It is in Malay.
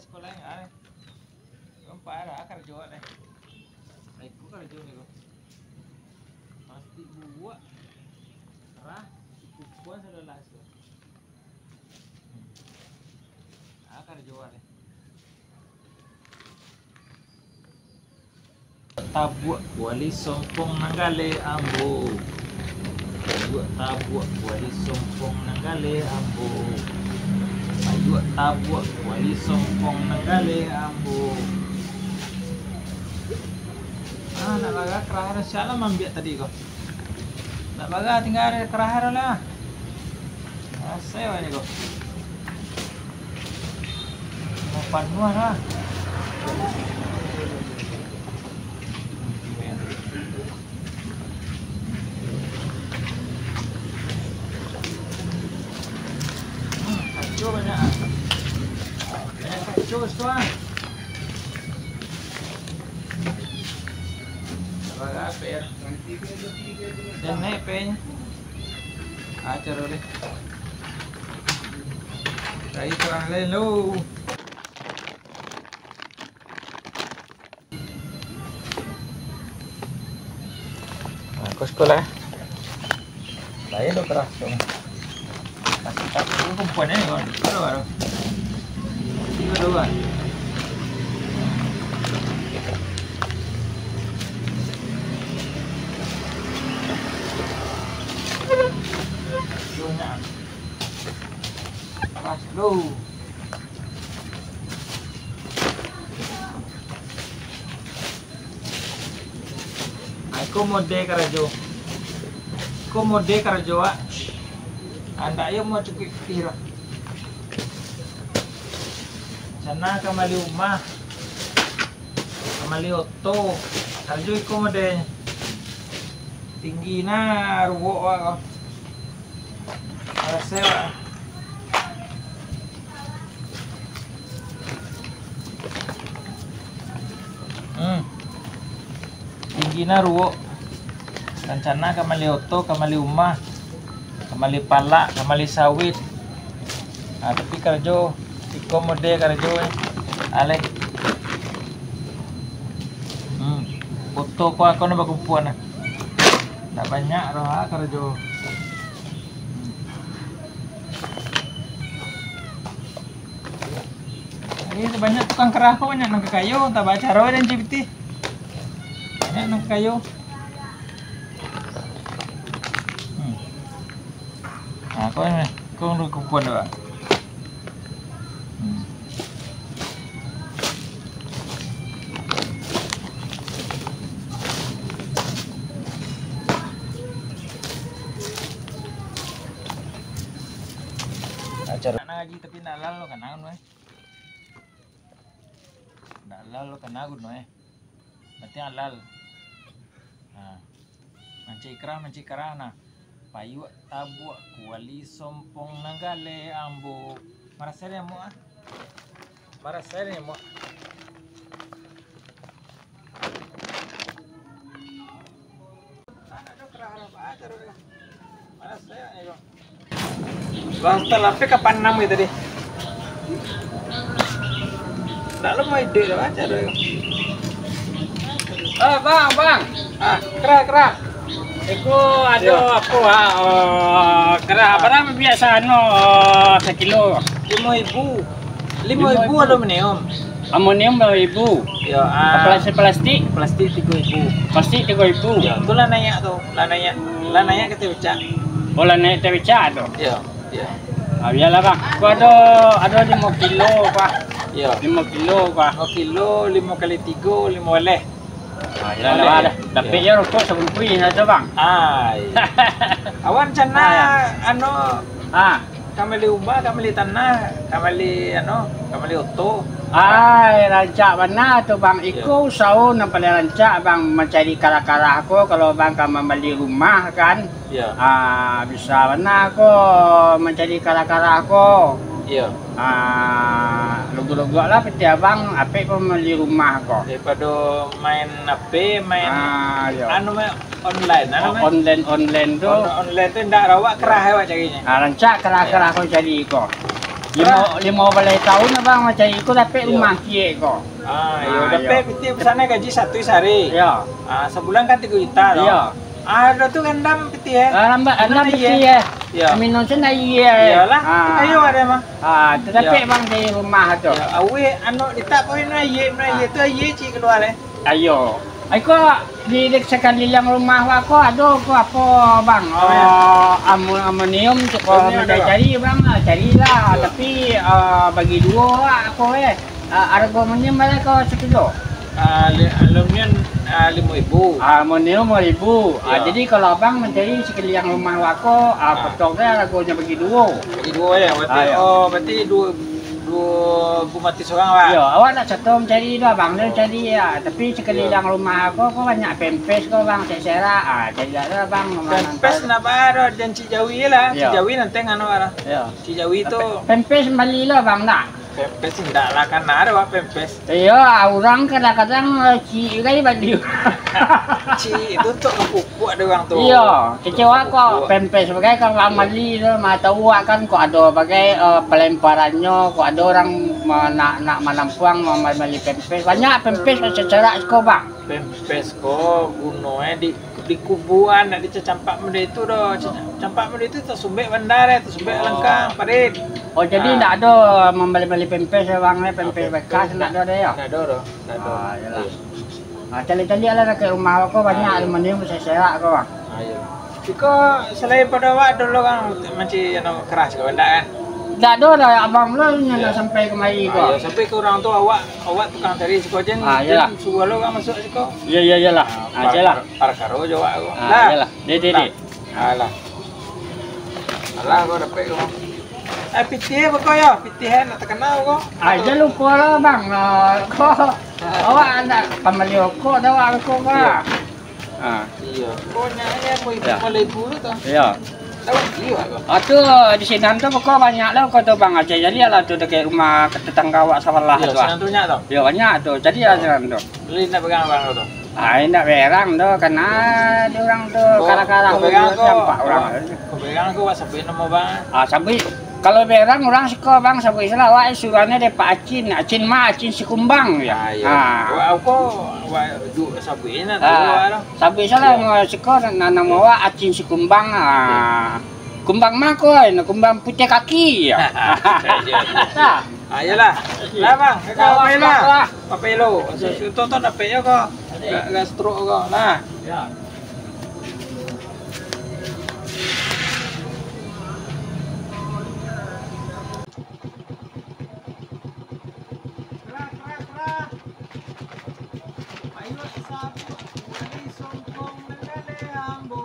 sekolah yang ada. Empat ada kerja deh. Aku kerja nih kok. Pasti buat. Rah, kupuan sudah las. Kerja deh. Tabuk wali sompong nanggale ambo. Tabuk wali sompong nanggale ambo. Ayo tabuk wali sompong nanggale ambo. Nak baga kerahara siapa mambiak tadi kok. Nak baga tinggal ada kerahara lah. Saya ni kok. Mau panuan lah. Kacau banyak. Kacau tuan. Baga per. Dan naik pe. Acara deh. Dari tuan lain lu. Aku sekolah. Saya dah keras tu. Masih tak tahu kumpulan ni kan. Baru. Tiga dua. Jumpa. Keras dulu. Aku mode kerja. Aku mode kerja. Anda yang mau cukup kira. Sana kembali rumah. Kembali oto. Kerja aku mode. Tinggi na ruwak kau. Sewa. Tinggi na ruwak. Rencana kembali oto, kembali rumah, kembali pala, kembali sawit. Tapi kerja, iko mode kerja ale. Oto ko ako na bagumpuan na. Tak banyak roh kerja. Ini banyak tukang kerah ko banyak nang kayu, tak baca roh dan cipti. Banyak nang kayu. Kau ni, kau nak kumpulan apa? Acara nak ngaji tapi nak lalu kan agun weh. Nak lalu kan agun weh. Berarti halal. Manci kerah na. Payu tabuk kuali sompong nanggale ambo. Marasel mo ah. Marasel mo. Basta lape kapan nam tadi. Tak lu mau ide dah baca dah. Bang. Kerah. Eko ada apa kerah berapa biasa sekilo 5.000 ada menium. Amonium 2.000. Ya, plastik 3.000. Plastik 3.000. Ya, tu lah naik tu. Lah naik kita baca. Bola naik tebeca tu. Ya. Biarlah bang. Aku ada 5 kilo pak. Ya. 5 kilo pak. 5 kilo 5 kali 3 5 leh. Yalah ada. Tapi ya rokok sebelum kuih ada bang. Awan cana kamali ubah, kamali tanah, kamali oto. Rancak mana tu bang? Iko usaha yang paling rancak bang mencari kara-kara aku kalau bang kan membeli rumah kan. Ya. Bisa mana aku mencari kara-kara aku. Iya. Logo-logo lah peti abang, apa pun membeli rumah kok. Daripada main HP, main online. Online tu. Online tu ndak rawak kerah awak carinya. Rancak kerah-kerah aku jadi kok. lima balai tahun abang macam ikut dapat Iya. rumah kiek kok. Iya, Ah, dapat piti pesana gaji 1 sehari. Ya. Sebulan kan 3 juta toh. Iya. Ada tuh gendam piti ya. Lambat anda Mana mesti iya? ya. Iya. Minum sana iya. Iyalah, ayo ada mah. Tetapi Iya. bang di rumah tu. Ya, awe anu ditak poin na ye tu ye ci keluar le. Ayo. Aku di sekali yang rumah aku ada aku apa bang? ya? Amonium cukup Amonium ada cari bang, carilah. Iya. Tapi bagi dua lah aku harga amonium berapa sekilo? Aluminium 5.000. Amonium 5.000. Ya. Jadi kalau abang mencari sekali yang rumah aku, potongnya harganya bagi dua. Bagi dua ya, berarti Ya. berarti dua bumati seorang Pak. Ya, awak nak satu mencari tu abang dia cari ya. Tapi sekali Ya. yang rumah aku banyak pempes kau bang, saya cari lah bang. Pempes napa ada dan Cijawi lah. Ya. Cijawi nanti anu ada. Ya. Cijawi itu Pempes balik lah bang nak. pempes tidak lah kan ada Pak pempes. Iya, orang kadang-kadang cik kali balik. Ci itu tuh kepupuk ada orang tuh. Iya, kecewa kok pempes sebagai kalau amali tu mata uak kan kok ada bagai pelemparannya, kok ada orang nak menampuang mau beli pempes. Banyak pempes secara bang. Pempes kok gunungnya di kubuan nak dicampak benda itu doh. Campak benda itu tersumbek bandar ya, tersumbek lengkang parit. Oh jadi tak ada membeli pempes bang, pempes bekas nak ada dia. Nggak ada doh. Nggak ada. Yalah. Cali-cali lah ke rumah aku banyak aluminium saya serak kau bang. Ayo. Iko selain pada awak dulu kan macam anu keras kau benda kan. Tak ada dah abang lo nak sampai kemari kau. Ayo sampai ke orang tu awak tukang cari siko jen. Yalah. Suruh lo kan masuk siko. Iya iyalah. Jelah. Para karo jawab aku. Iyalah. Dede. Alah. Alah kau dapat kau. Pitih apa kau ya? Pitih nak terkenal kau. Aja lupa lah bang. Kau awak nak pembeli kau dah awak kau Iya. kan. Iya. Kau nanya kau Ya. ibu malai bulu tu. Iya. Tahu dia kau. Tu di sini tu kau banyak lah kau tu bang aja. Jadi lah tu dekat rumah tetangga awak sebelah Iya, tu. senang tu nyak tu. Ya banyak tu. Jadi lah jalan tu. Beli nak pegang abang tu. Nak berang tu karena dia orang tu kala-kala Kau pegang kau. nampak orang. Kau pegang kau wasabi nama bang. Sabi kalau berang orang suka bang sabi salah awak suruhnya dia Pak Acin mah Acin si kumbang ya. Wah, aku du sabi na tu. Sabi salah suka nanam awak Acin si kumbang. Kumbang mah kau, kumbang putih kaki ya. Ayolah. Lah bang, kau paylah. Papelo. Tonton nak payo kau. Gas stroke kau. Nah. Ya. Ayo sabu, wali songkong nagalehambo.